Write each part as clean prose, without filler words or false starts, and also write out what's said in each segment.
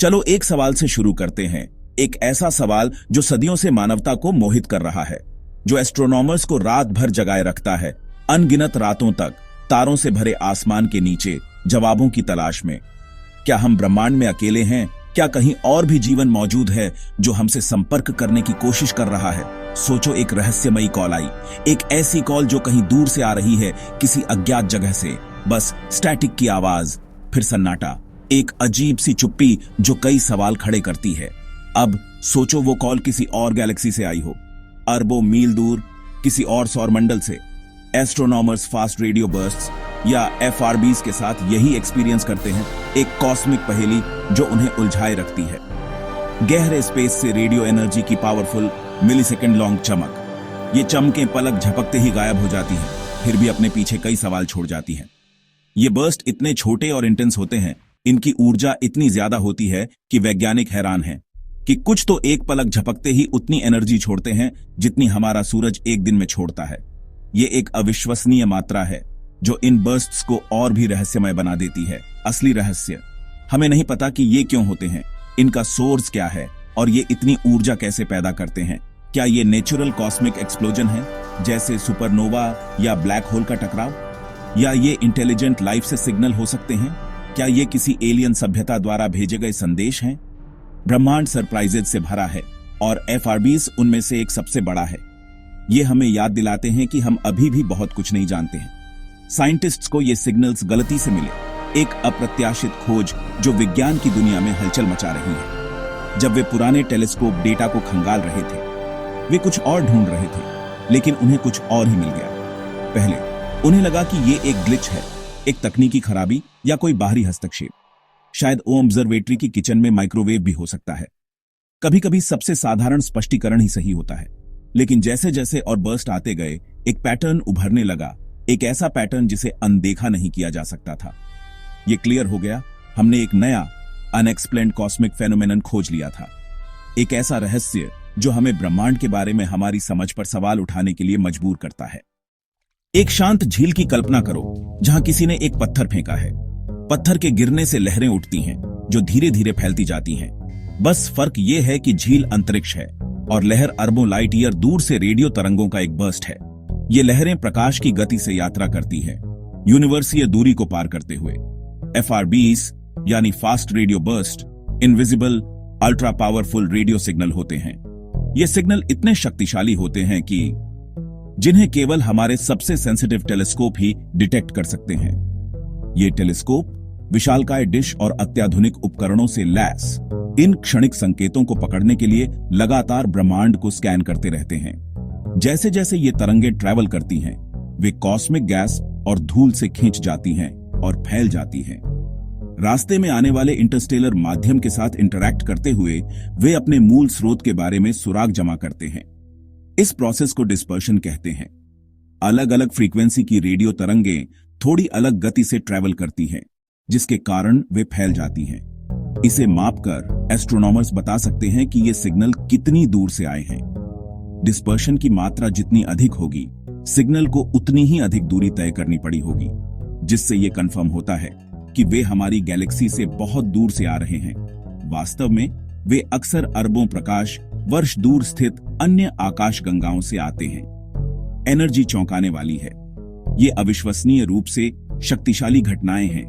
चलो एक सवाल से शुरू करते हैं, एक ऐसा सवाल जो सदियों से मानवता को मोहित कर रहा है, जो एस्ट्रोनॉमर्स को रात भर जगाए रखता है, अनगिनत रातों तक तारों से भरे आसमान के नीचे जवाबों की तलाश में। क्या हम ब्रह्मांड में अकेले हैं? क्या कहीं और भी जीवन मौजूद है जो हमसे संपर्क करने की कोशिश कर रहा है? सोचो, एक रहस्यमयी कॉल आई, एक ऐसी कॉल जो कहीं दूर से आ रही है, किसी अज्ञात जगह से। बस स्टैटिक की आवाज, फिर सन्नाटा, एक अजीब सी चुप्पी जो कई सवाल खड़े करती है। अब सोचो वो कॉल किसी और गैलेक्सी से आई हो, अरबों मील दूर, किसी और सौरमंडल से। एस्ट्रोनॉमर्स फास्ट रेडियो बर्स्ट्स या एफआरबीज के साथ यही एक्सपीरियंस करते हैं, एक कॉस्मिक पहेली जो उन्हें उलझाए रखती है। गहरे स्पेस से रेडियो एनर्जी की पावरफुल मिलीसेकंड लॉन्ग चमक, ये चमकें पलक झपकते ही गायब हो जाती हैं, फिर भी अपने पीछे कई सवाल छोड़ जाती हैं। ये बर्स्ट इतने छोटे और इंटेंस होते हैं, इनकी ऊर्जा इतनी ज्यादा होती है कि वैज्ञानिक हैरान हैं कि कुछ तो एक पलक झपकते ही उतनी एनर्जी छोड़ते हैं जितनी हमारा सूरज एक दिन में छोड़ता है। ये एक अविश्वसनीय मात्रा है जो इन बर्स्ट्स को और भी रहस्यमय बना देती है। असली रहस्य, हमें नहीं पता कि ये क्यों होते हैं, इनका सोर्स क्या है और ये इतनी ऊर्जा कैसे पैदा करते हैं। क्या ये नेचुरल कॉस्मिक एक्सप्लोजन है, जैसे सुपरनोवा या ब्लैक होल का टकराव, या ये इंटेलिजेंट लाइफ से सिग्नल हो सकते हैं? क्या ये किसी एलियन सभ्यता द्वारा भेजे गए संदेश हैं? ब्रह्मांड सरप्राइजेज से भरा है और एफआरबीज उनमें से एक सबसे बड़ा है। ये हमें याद दिलाते हैं कि हम अभी भी बहुत कुछ नहीं जानते हैं। साइंटिस्ट्स को ये सिग्नल्स गलती से मिले, एक अप्रत्याशित खोज जो विज्ञान की दुनिया में हलचल मचा रही है। जब वे पुराने टेलीस्कोप डेटा को खंगाल रहे थे, वे कुछ और ढूंढ रहे थे, लेकिन उन्हें कुछ और ही मिल गया। पहले उन्हें लगा कि ये एक ग्लिच है, एक तकनीकी खराबी या कोई बाहरी हस्तक्षेप। शायद वो ऑब्जर्वेटरी की किचन में माइक्रोवेव भी हो सकता है। कभी कभी सबसे साधारण स्पष्टीकरण ही सही होता है। लेकिन जैसे जैसे और बर्स्ट आते गए, एक पैटर्न उभरने लगा, एक ऐसा पैटर्न जिसे अनदेखा नहीं किया जा सकता था। यह क्लियर हो गया, हमने एक नया अनएक्सप्लेन्ड कॉस्मिक फेनोमेनन खोज लिया था। एक ऐसा रहस्य जो हमें ब्रह्मांड के बारे में हमारी समझ पर सवाल उठाने के लिए मजबूर करता है। एक शांत झील की कल्पना करो जहां किसी ने एक पत्थर फेंका है। पत्थर के गिरने से लहरें उठती हैं जो धीरे धीरे फैलती जाती हैं। बस फर्क यह है कि झील अंतरिक्ष है और लहर अरबों लाइट ईयर दूर से रेडियो तरंगों का एक बर्स्ट है। ये लहरें प्रकाश की गति से यात्रा करती है, यूनिवर्सीय दूरी को पार करते हुए। एफआरबीज यानी fast radio burst invisible ultra powerful radio signal होते हैं। ये सिग्नल इतने शक्तिशाली होते हैं कि जिन्हें केवल हमारे सबसे सेंसिटिव टेलीस्कोप ही डिटेक्ट कर सकते हैं। ये टेलीस्कोप विशालकाय डिश और अत्याधुनिक उपकरणों से लैस इन क्षणिक संकेतों को पकड़ने के लिए लगातार ब्रह्मांड को स्कैन करते रहते हैं। जैसे जैसे ये तरंगें ट्रैवल करती हैं, वे कॉस्मिक गैस और धूल से खींच जाती हैं और फैल जाती हैं। रास्ते में आने वाले इंटरस्टेलर माध्यम के साथ इंटरैक्ट करते हुए वे अपने मूल स्रोत के बारे में सुराग जमा करते हैं। इस प्रोसेस को डिस्पर्शन कहते हैं। अलग अलग फ्रीक्वेंसी की रेडियो तरंगें थोड़ी अलग गति से ट्रैवल करती हैं, जिसके कारण वे फैल जाती हैं। इसे मापकर एस्ट्रोनॉमर्स बता सकते हैं कि ये सिग्नल कितनी दूर से आए हैं। डिस्पर्शन की मात्रा जितनी अधिक होगी, सिग्नल को उतनी ही अधिक दूरी तय करनी पड़ी होगी, जिससे ये कंफर्म होता है कि वे हमारी गैलेक्सी से बहुत दूर से आ रहे हैं। वास्तव में वे अक्सर अरबों प्रकाश वर्ष दूर स्थित अन्य आकाशगंगाओं से आते हैं। एनर्जी चौंकाने वाली है। ये अविश्वसनीय रूप से शक्तिशाली घटनाएं हैं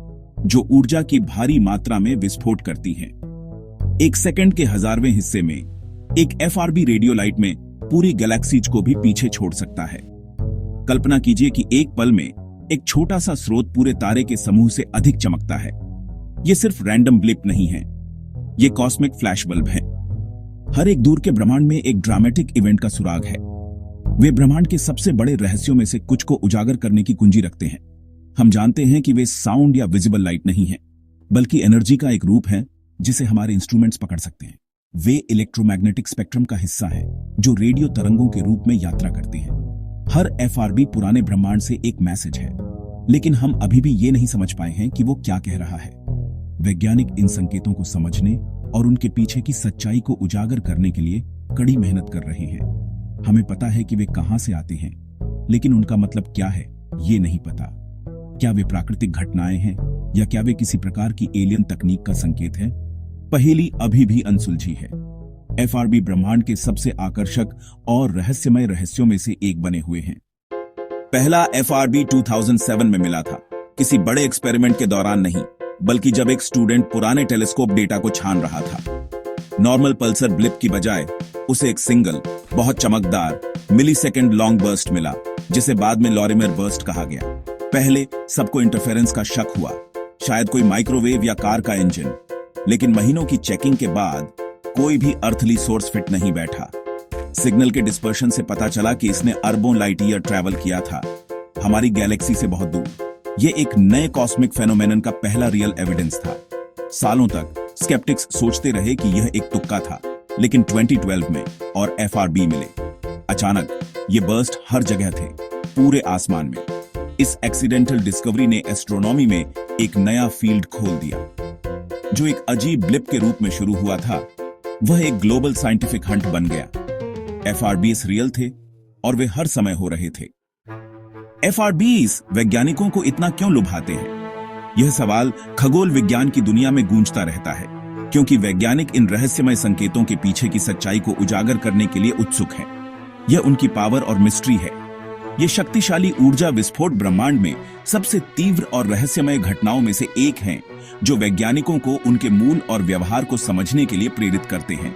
जो ऊर्जा की भारी मात्रा में विस्फोट करती हैं। एक सेकंड के 1000वें हिस्से में एक एफआरबी रेडियो लाइट में पूरी गैलेक्सीज को भी पीछे छोड़ सकता है। कल्पना कीजिए कि एक पल में एक छोटा सा स्रोत पूरे तारे के समूह से अधिक चमकता है। यह सिर्फ रैंडम ब्लिप नहीं है, ये कॉस्मिक फ्लैश बल्ब है। हर एक दूर के ब्रह्मांड में एक ड्रामेटिक इवेंट का सुराग है। वे ब्रह्मांड के सबसे बड़े रहस्यों में से कुछ को उजागर करने की कुंजी रखते हैं। हम जानते हैं कि वे साउंड या विजिबल लाइट नहीं है, बल्कि एनर्जी का एक रूप है जिसे हमारे इंस्ट्रूमेंट्स पकड़ सकते हैं। वे इलेक्ट्रोमैग्नेटिक स्पेक्ट्रम का हिस्सा है जो रेडियो तरंगों के रूप में यात्रा करती है। हर एफआरबी पुराने ब्रह्मांड से एक मैसेज है, लेकिन हम अभी भी ये नहीं समझ पाए हैं कि वो क्या कह रहा है। वैज्ञानिक इन संकेतों को समझने और उनके पीछे की सच्चाई को उजागर करने के लिए कड़ी मेहनत कर रहे हैं। हमें पता है कि वे कहां से आते हैं, लेकिन उनका मतलब क्या है ये नहीं पता। क्या वे प्राकृतिक घटनाएं हैं या क्या वे किसी प्रकार की एलियन तकनीक का संकेत है? पहेली अभी भी अनसुलझी है। एफआरबी ब्रह्मांड के सबसे आकर्षक और रहस्यमय रहस्यों में से एक बने हुए हैं। पहला एफआरबी 2007 में मिला था, किसी बड़े एक्सपेरिमेंट के दौरान नहीं, बल्कि जब एक स्टूडेंट पुराने टेलीस्कोप डेटा को छान रहा था। नॉर्मल पल्सर ब्लिप की बजाय उसे एक सिंगल, बहुत चमकदार मिलीसेकंड लॉन्ग बर्स्ट मिला, जिसे बाद में लॉरिमेर बर्स्ट कहा गया। पहले सबको इंटरफेरेंस का शक हुआ, शायद कोई माइक्रोवेव या कार का इंजन, लेकिन महीनों की चेकिंग के बाद कोई भी अर्थली सोर्स फिट नहीं बैठा। सिग्नल के डिस्पर्शन से पता चला कि इसने अरबों लाइट ईयर ट्रैवल किया था, हमारी गैलेक्सी से बहुत दूर। यह एक नए कॉस्मिक फेनोमेनन का पहला रियल एविडेंस था। सालों तक स्केप्टिक्स सोचते रहे कि यह एक तुक्का था, लेकिन 2012 में और एफआरबी मिले। अचानक ये बर्स्ट हर जगह थे, पूरे आसमान में। इस एक्सीडेंटल डिस्कवरी ने एस्ट्रोनॉमी में एक नया फील्ड खोल दिया। जो एक अजीब ब्लिप के रूप में शुरू हुआ था, वह एक ग्लोबल साइंटिफिक हंट बन गया। एफआरबीज रियल थे और वे हर समय हो रहे थे। एफआरबीज वैज्ञानिकों को इतना क्यों लुभाते हैं? यह सवाल खगोल विज्ञान की दुनिया में गूंजता रहता है, क्योंकि वैज्ञानिक इन रहस्यमय संकेतों के पीछे की सच्चाई को उजागर करने के लिए उत्सुक हैं। यह उनकी पावर और मिस्ट्री है। ये शक्तिशाली ऊर्जा विस्फोट ब्रह्मांड में सबसे तीव्र और रहस्यमय घटनाओं में से एक हैं, जो वैज्ञानिकों को उनके मूल और व्यवहार को समझने के लिए प्रेरित करते हैं।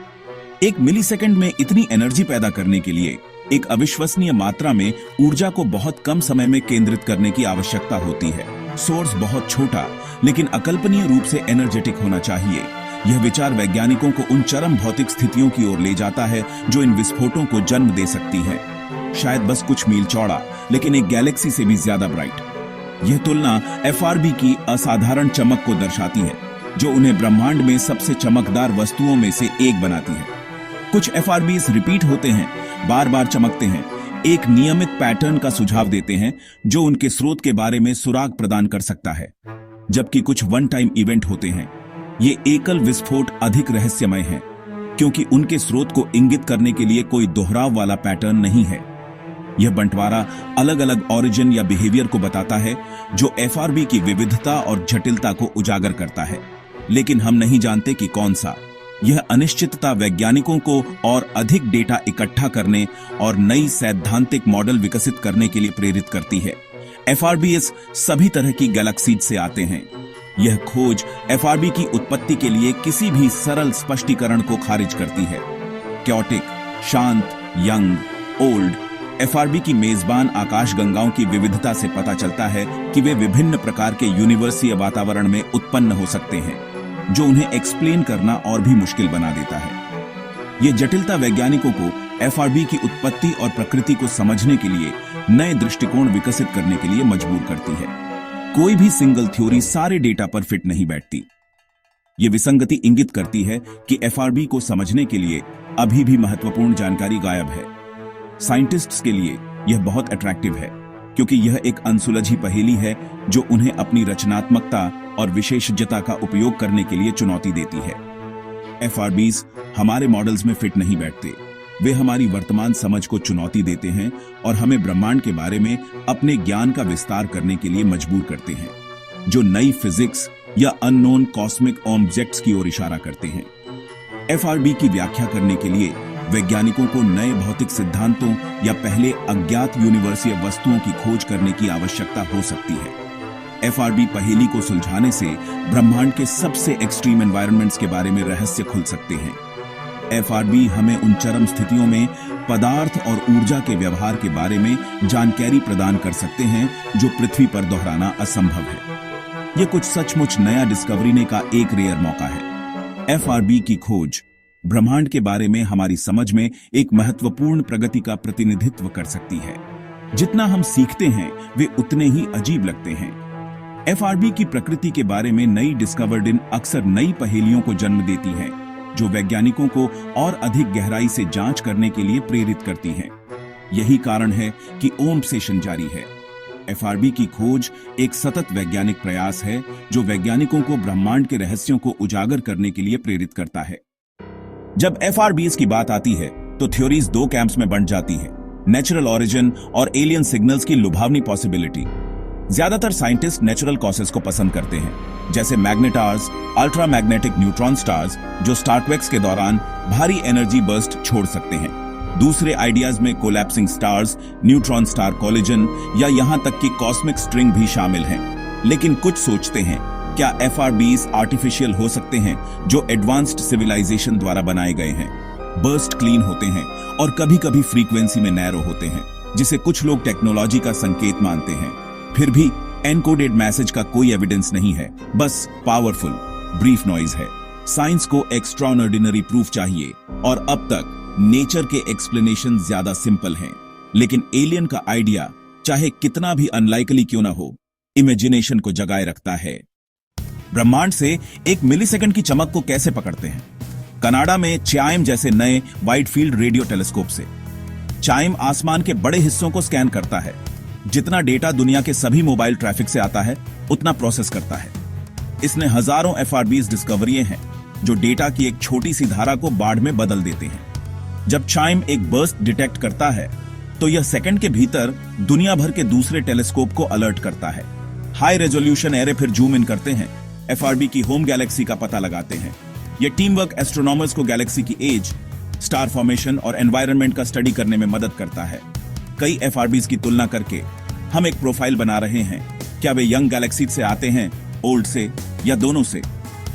एक मिलीसेकंड में इतनी एनर्जी पैदा करने के लिए एक अविश्वसनीय मात्रा में ऊर्जा को बहुत कम समय में केंद्रित करने की आवश्यकता होती है। सोर्स बहुत छोटा लेकिन अकल्पनीय रूप से एनर्जेटिक होना चाहिए। यह विचार वैज्ञानिकों को उन चरम भौतिक स्थितियों की ओर ले जाता है जो इन विस्फोटों को जन्म दे सकती है। शायद बस कुछ मील चौड़ा, लेकिन एक गैलेक्सी से भी ज्यादा ब्राइट। यह तुलना एफआरबी की असाधारण चमक को दर्शाती है, जो उन्हें ब्रह्मांड में सबसे चमकदार वस्तुओं में से एक बनाती है। कुछ एफआरबीज रिपीट होते हैं, बार बार चमकते हैं, एक नियमित पैटर्न का सुझाव देते हैं जो उनके स्रोत के बारे में सुराग प्रदान कर सकता है। जबकि कुछ वन टाइम इवेंट होते हैं। ये एकल विस्फोट अधिक रहस्यमय हैं, क्योंकि उनके स्रोत को इंगित करने के लिए कोई दोहराव वाला पैटर्न नहीं है। यह बंटवारा अलग अलग ओरिजिन या बिहेवियर को बताता है, जो एफआरबी की विविधता और जटिलता को उजागर करता है, लेकिन हम नहीं जानते कि कौन सा। यह अनिश्चितता वैज्ञानिकों को और अधिक डेटा इकट्ठा करने और नई सैद्धांतिक मॉडल विकसित करने के लिए प्रेरित करती है। एफआरबीएस सभी तरह की गैलेक्सीज से आते हैं। यह खोज एफआरबी की उत्पत्ति के लिए किसी भी सरल स्पष्टीकरण को खारिज करती है। क्योटिक, शांत, यंग, ओल्ड एफआरबी की मेजबान आकाशगंगाओं की विविधता से पता चलता है कि वे विभिन्न प्रकार के यूनिवर्सीय वातावरण में उत्पन्न हो सकते हैं, जो उन्हें एक्सप्लेन करना और भी मुश्किल बना देता है। यह जटिलता वैज्ञानिकों को एफआरबी की उत्पत्ति और प्रकृति को समझने के लिए नए दृष्टिकोण विकसित करने के लिए मजबूर करती है। कोई भी सिंगल थ्योरी सारे डेटा पर फिट नहीं बैठती। यह विसंगति इंगित करती है कि एफआरबी को समझने के लिए अभी भी महत्वपूर्ण जानकारी गायब है। साइंटिस्ट्स के लिए यह बहुत अट्रैक्टिव है, क्योंकि यह एक अनसुलझी पहेली है जो उन्हें अपनी रचनात्मकता और विशेषज्ञता का उपयोग करने के लिए चुनौती देती है। एफआरबीज हमारे मॉडल्स में फिट नहीं बैठते। वे हमारी वर्तमान समझ को चुनौती देते हैं और हमें ब्रह्मांड के बारे में अपने ज्ञान का विस्तार करने के लिए मजबूर करते हैं, जो नई फिजिक्स या अननोन कॉस्मिक ऑब्जेक्ट्स की ओर इशारा करते हैं। एफआरबी की व्याख्या करने के लिए वैज्ञानिकों को नए भौतिक सिद्धांतों या पहले अज्ञात यूनिवर्सीय वस्तुओं की खोज करने की आवश्यकता हो सकती है। एफआरबी पहेली को सुलझाने से ब्रह्मांड के सबसे एक्सट्रीम एनवायरनमेंट्स के बारे में रहस्य खुल सकते हैं। एफआरबी हमें उन चरम स्थितियों में पदार्थ और ऊर्जा के व्यवहार के बारे में जानकारी प्रदान कर सकते हैं जो पृथ्वी पर दोहराना असंभव है। यह कुछ सचमुच नया डिस्कवरी का एक रेयर मौका है। एफआरबी की खोज ब्रह्मांड के बारे में हमारी समझ में एक महत्वपूर्ण प्रगति का प्रतिनिधित्व कर सकती है। जितना हम सीखते हैं वे उतने ही अजीब लगते हैं। एफआरबी की प्रकृति के बारे में नई डिस्कवर्ड इन अक्सर नई पहेलियों को जन्म देती हैं, जो वैज्ञानिकों को और अधिक गहराई से जांच करने के लिए प्रेरित करती हैं। यही कारण है कि ओम सेशन जारी है। एफआरबी की खोज एक सतत वैज्ञानिक प्रयास है जो वैज्ञानिकों को ब्रह्मांड के रहस्यों को उजागर करने के लिए प्रेरित करता है। जब एफआरबीज की बात आती है तो थ्योरीज दो कैंप्स में बंट जाती हैं, नेचुरल ओरिजिन और एलियन सिग्नल्स की लुभावनी पॉसिबिलिटी। ज्यादातर साइंटिस्ट नेचुरल कॉसेस को पसंद करते हैं, जैसे मैग्नेटार्स, अल्ट्रा मैग्नेटिक न्यूट्रॉन स्टार्स जो स्टारक्वेक्स के दौरान भारी एनर्जी बर्स्ट छोड़ सकते हैं। दूसरे आइडियाज में collapsing stars, neutron star collision या यहां तक कि कॉस्मिक स्ट्रिंग भी शामिल हैं। लेकिन कुछ सोचते हैं, क्या एफआरबीज आर्टिफिशियल हो सकते हैं जो एडवांस्ड सिविलाइजेशन द्वारा बनाए गए हैं? बर्स्ट क्लीन होते हैं और कभी कभी फ्रीक्वेंसी में नैरो होते हैं, जिसे कुछ लोग टेक्नोलॉजी का संकेत मानते हैं। फिर भी एनकोडेड मैसेज का कोई एविडेंस नहीं है, बस पावरफुल ब्रीफ नॉइज है। साइंस को एक्स्ट्राऑर्डिनरी प्रूफ चाहिए और अब तक नेचर के एक्सप्लेनेशन ज्यादा सिंपल हैं। लेकिन एलियन का आइडिया चाहे कितना भी अनलाइकली क्यों ना हो, इमेजिनेशन को जगाए रखता है। ब्रह्मांड से एक मिलीसेकंड की चमक को कैसे पकड़ते हैं? कनाडा में चाइम जैसे नए वाइड फील्ड रेडियो टेलीस्कोप से। चाइम आसमान के बड़े हिस्सों को स्कैन करता है। जितना डेटा दुनिया के सभी मोबाइल ट्रैफिक से आता है उतना प्रोसेस करता है। इसने हजारों एफआरबीज डिस्कवरियां हैं जो डेटा की एक छोटी सी धारा को बाढ़ में बदल देते हैं। जब चाइम एक बर्स्ट डिटेक्ट करता है तो यह सेकंड के भीतर दुनिया भर के दूसरे टेलीस्कोप को अलर्ट करता है। हाई रेजोल्यूशन एरे फिर जूम इन करते हैं, एफआरबी की होम गैलेक्सी का पता लगाते हैं। यह टीम वर्क एस्ट्रोनॉमर्स को गैलेक्सी की एज, स्टार फॉर्मेशन और एनवायरनमेंट का स्टडी करने में मदद करता है। कई एफआरबीज की तुलना करके हम एक प्रोफाइल बना रहे हैं। क्या वे यंग गैलेक्सी से आते हैं, ओल्ड से, या दोनों से?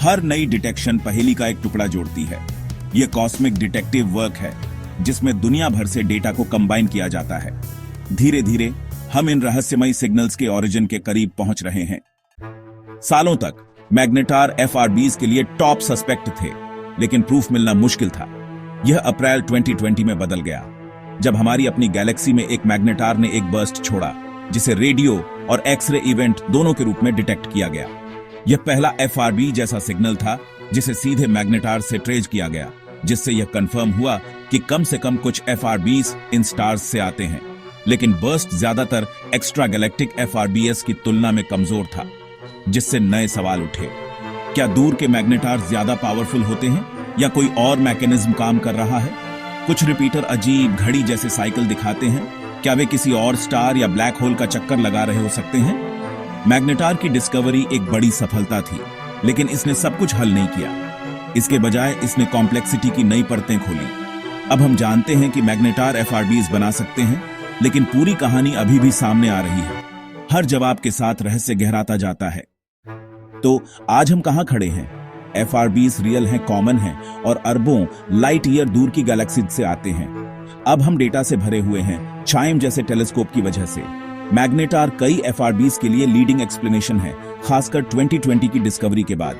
हर नई डिटेक्शन पहेली का एक टुकड़ा जोड़ती है। यह कॉस्मिक डिटेक्टिव वर्क है जिसमें दुनिया भर से डेटा को कंबाइन किया जाता है। धीरे धीरे हम इन रहस्यमयी सिग्नल्स के ओरिजिन के करीब पहुंच रहे हैं। सालों तक मैग्नेटार एफआरबीज के लिए टॉप सस्पेक्ट थे, लेकिन प्रूफ मिलना मुश्किल था। यह अप्रैल 2020 में बदल गया जब हमारी अपनी गैलेक्सी में एक मैग्नेटार ने एक बर्स्ट छोड़ा जिसे रेडियो और एक्सरे इवेंट दोनों के रूप में डिटेक्ट किया गया। यह पहला एफआरबी जैसा सिग्नल था जिसे सीधे मैग्नेटार से ट्रेस किया गया, जिससे यह कंफर्म हुआ कि कम से कम कुछ एफआरबीज इन स्टार्स से आते हैं। लेकिन बर्स्ट ज्यादातर एक्स्ट्रा गैलेक्टिक एफआरबीएस की तुलना में कमजोर था, जिससे नए सवाल उठे। क्या दूर के मैग्नेटार ज्यादा पावरफुल होते हैं या कोई और मैकेनिज्म काम कर रहा है? कुछ रिपीटर अजीब घड़ी जैसे साइकिल दिखाते हैं। क्या वे किसी और स्टार या ब्लैक होल का चक्कर लगा रहे हो सकते हैं? मैग्नेटार की डिस्कवरी एक बड़ी सफलता थी, लेकिन इसने सब कुछ हल नहीं किया। इसके बजाय इसने कॉम्प्लेक्सिटी की नई परतें खोली। अब हम जानते हैं कि मैग्नेटार एफआरबीज बना सकते हैं, लेकिन पूरी कहानी अभी भी सामने आ रही है। हर जवाब के साथ रहस्य गहराता जाता है। तो आज हम कहां खड़े हैं? एफआरबीज रियल हैं, कॉमन हैं और अरबों लाइट ईयर दूर की गैलेक्सी से आते हैं। अब हम डेटा से भरे हुए हैं, चाइम जैसे टेलीस्कोप की वजह से। मैग्नेटार कई एफआरबीज के लिए लीडिंग एक्सप्लेनेशन है, खासकर 2020 की डिस्कवरी के बाद।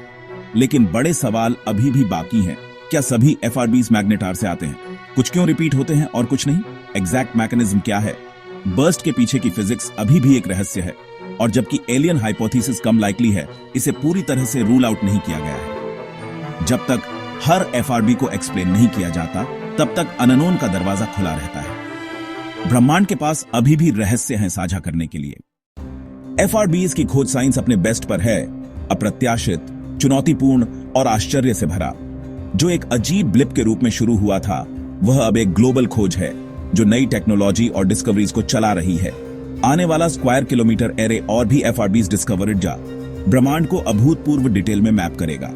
लेकिन बड़े सवाल अभी भी बाकी हैं। क्या सभी एफआरबीज मैग्नेटार से आते हैं? कुछ क्यों रिपीट होते हैं और कुछ नहीं? एग्जैक्ट मैकेनिज्म क्या है? बर्स्ट के पीछे की फिजिक्स अभी भी एक रहस्य है, और जबकि एलियन हाइपोथेसिस कम लाइकली है, इसे पूरी तरह से रूल आउट नहीं किया गया है। जब तक हर एफआरबी को एक्सप्लेन नहीं किया जाता, तब तक अननोन का दरवाजा खुला रहता है। ब्रह्मांड के पास अभी भी रहस्य हैं साझा करने के लिए। एफआरबीज की खोज साइंस अपने बेस्ट पर है, अप्रत्याशित, चुनौतीपूर्ण और आश्चर्य से भरा। जो एक अजीब ब्लिप के रूप में शुरू हुआ था, वह अब एक ग्लोबल खोज है जो नई टेक्नोलॉजी और डिस्कवरीज को चला रही है। आने वाला स्क्वायर किलोमीटर एरे और भी एफआरबीज डिस्कवर्ड जा ब्रह्मांड को अभूतपूर्व डिटेल में मैप करेगा।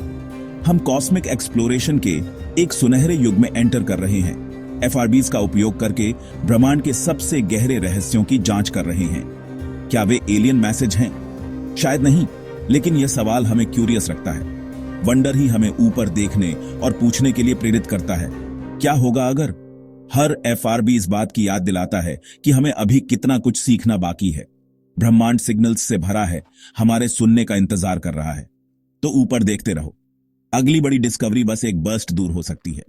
हम कॉस्मिक एक्सप्लोरेशन के एक सुनहरे युग में एंटर कर रहे हैं। एफआरबीज का उपयोग करके ब्रह्मांड के सबसे गहरे रहस्यों की जांच कर रहे हैं। क्या वे एलियन मैसेज हैं? शायद नहीं, लेकिन यह सवाल हमें क्यूरियस रखता है। वंडर ही हमें ऊपर देखने और पूछने के लिए प्रेरित करता है, क्या होगा अगर? हर एफआरबी इस बात की याद दिलाता है कि हमें अभी कितना कुछ सीखना बाकी है। ब्रह्मांड सिग्नल्स से भरा है, हमारे सुनने का इंतजार कर रहा है। तो ऊपर देखते रहो, अगली बड़ी डिस्कवरी बस एक बर्स्ट दूर हो सकती है।